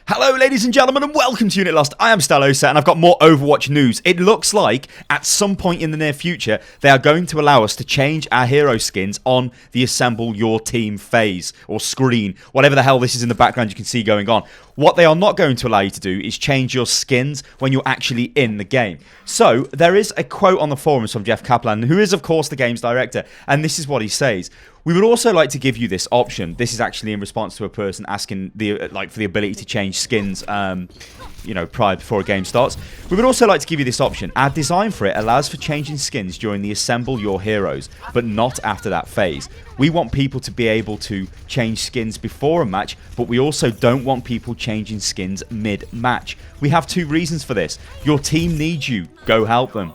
Hello ladies and gentlemen and welcome to Unit Lost. I am Stylosa and I've got more Overwatch news. It looks like at some point in the near future they are going to allow us to change our hero skins on the assemble your team phase or screen. Whatever the hell this is in the background you can see going on. What they are not going to allow you to do is change your skins when you're actually in the game. So there is a quote on the forums from Jeff Kaplan, who is of course the game's director, and this is what he says. We would also like to give you this option. This is actually in response to a person asking for the ability to change skins, before a game starts. We would also like to give you this option. Our design for it allows for changing skins during the assemble your heroes, but not after that phase. We want people to be able to change skins before a match, but we also don't want people changing skins mid-match. We have two reasons for this. Your team needs you. Go help them.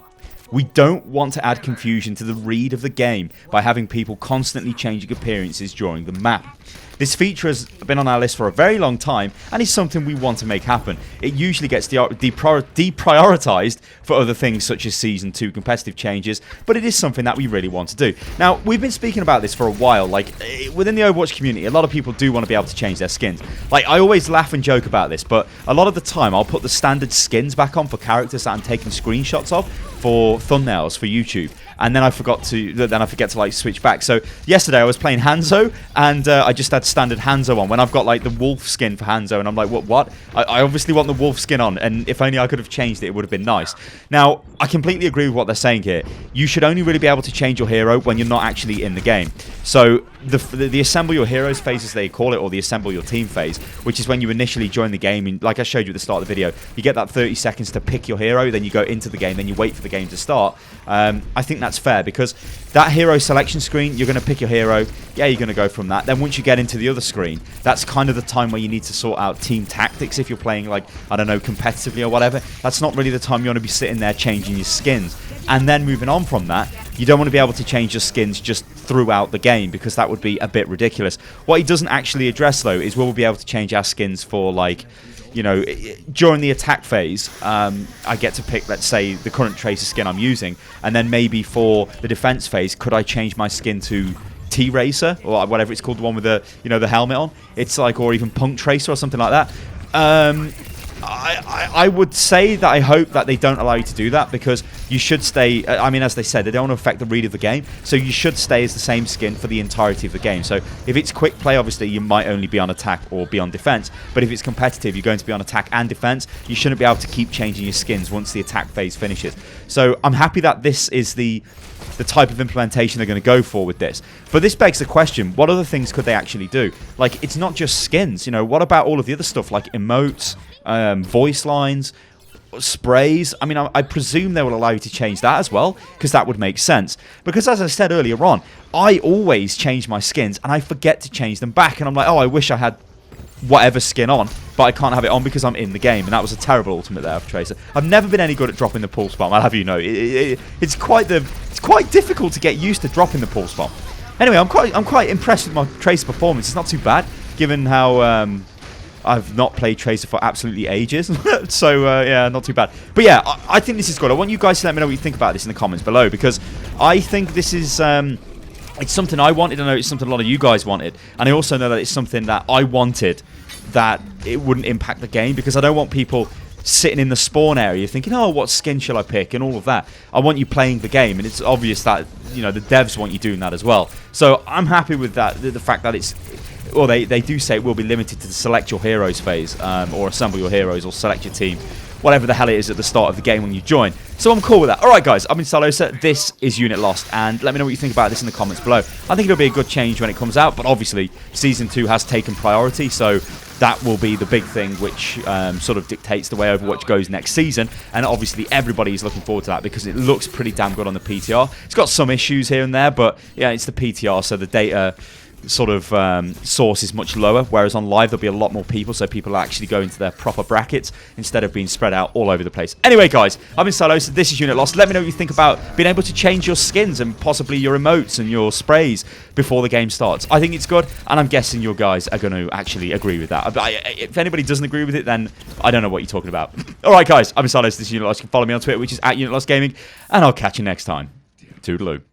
We don't want to add confusion to the read of the game by having people constantly changing appearances during the map. This feature has been on our list for a very long time and is something we want to make happen. It usually gets deprioritized for other things such as Season 2 competitive changes, but it is something that we really want to do. Now, we've been speaking about this for a while. Within the Overwatch community, a lot of people do want to be able to change their skins. I always laugh and joke about this, but a lot of the time I'll put the standard skins back on for characters that I'm taking screenshots of for thumbnails for YouTube. And then I forget to switch back. So yesterday I was playing Hanzo and I just had standard Hanzo on when I've got the wolf skin for Hanzo, and I'm like, what? I obviously want the wolf skin on, and if only I could have changed it, it would have been nice. Now, I completely agree with what they're saying here. You should only really be able to change your hero when you're not actually in the game. So the assemble your heroes phase, as they call it, or the assemble your team phase, which is when you initially join the game, and like I showed you at the start of the video, you get that 30 seconds to pick your hero, then you go into the game, then you wait for the game to start. I think that's fair, because that hero selection screen, you're going to pick your hero, yeah, you're going to go from that. Then once you get into the other screen, that's kind of the time where you need to sort out team tactics if you're playing, I don't know, competitively or whatever. That's not really the time you want to be sitting there changing your skins. And then moving on from that, you don't want to be able to change your skins just throughout the game, because that would be a bit ridiculous. What he doesn't actually address, though, is will we be able to change our skins for, during the attack phase, I get to pick, let's say, the current Tracer skin I'm using, and then maybe for the defense phase, could I change my skin to T-Racer, or whatever it's called, the one with the, the helmet on? It's or even Punk Tracer or something like that. I would say that I hope that they don't allow you to do that, because you should stay, as they said, they don't want to affect the read of the game, so you should stay as the same skin for the entirety of the game. So if it's quick play, obviously you might only be on attack or be on defense, but if it's competitive, you're going to be on attack and defense. You shouldn't be able to keep changing your skins once the attack phase finishes. So I'm happy that this is the type of implementation they're going to go for with this. But this begs the question, what other things could they actually do? It's not just skins, what about all of the other stuff, like emotes, voice lines, sprays? I presume they will allow you to change that as well, because that would make sense. Because as I said earlier on, I always change my skins and I forget to change them back, and I'm like, oh, I wish I had whatever skin on, but I can't have it on because I'm in the game, and that was a terrible ultimate there for Tracer. I've never been any good at dropping the pulse bomb, I'll have you know. It's quite difficult to get used to dropping the pulse bomb. Anyway, I'm quite impressed with my Tracer performance. It's not too bad, given how I've not played Tracer for absolutely ages. So yeah, not too bad. But yeah, I think this is good. I want you guys to let me know what you think about this in the comments below, because I think this is it's something I wanted. I know it's something a lot of you guys wanted, and I also know that it's something that I wanted, that it wouldn't impact the game, because I don't want people sitting in the spawn area thinking, oh, what skin shall I pick, and all of that. I want you playing the game, and it's obvious that the devs want you doing that as well. So I'm happy with that, the fact that it's, well, they do say it will be limited to the select your heroes phase, or assemble your heroes, or select your team, whatever the hell it is at the start of the game when you join. So I'm cool with that. Alright guys, I've been Stylosa, this is Unit Lost, and let me know what you think about this in the comments below. I think it'll be a good change when it comes out, but obviously Season 2 has taken priority, so that will be the big thing which sort of dictates the way Overwatch goes next season, and obviously everybody is looking forward to that because it looks pretty damn good on the PTR. It's got some issues here and there, but yeah, it's the PTR, so the data sort of source is much lower, whereas on live there'll be a lot more people, so people actually go into their proper brackets instead of being spread out all over the place. Anyway guys, I've been Stylosa, this is Unit Lost. Let me know what you think about being able to change your skins and possibly your emotes and your sprays before the game starts. I think it's good, and I'm guessing you guys are going to actually agree with that. If anybody doesn't agree with it, then I don't know what you're talking about. Alright guys, I've been Stylosa, this is Unit Lost. You can follow me on Twitter, which is @UnitLostGaming, and I'll catch you next time. Toodaloo.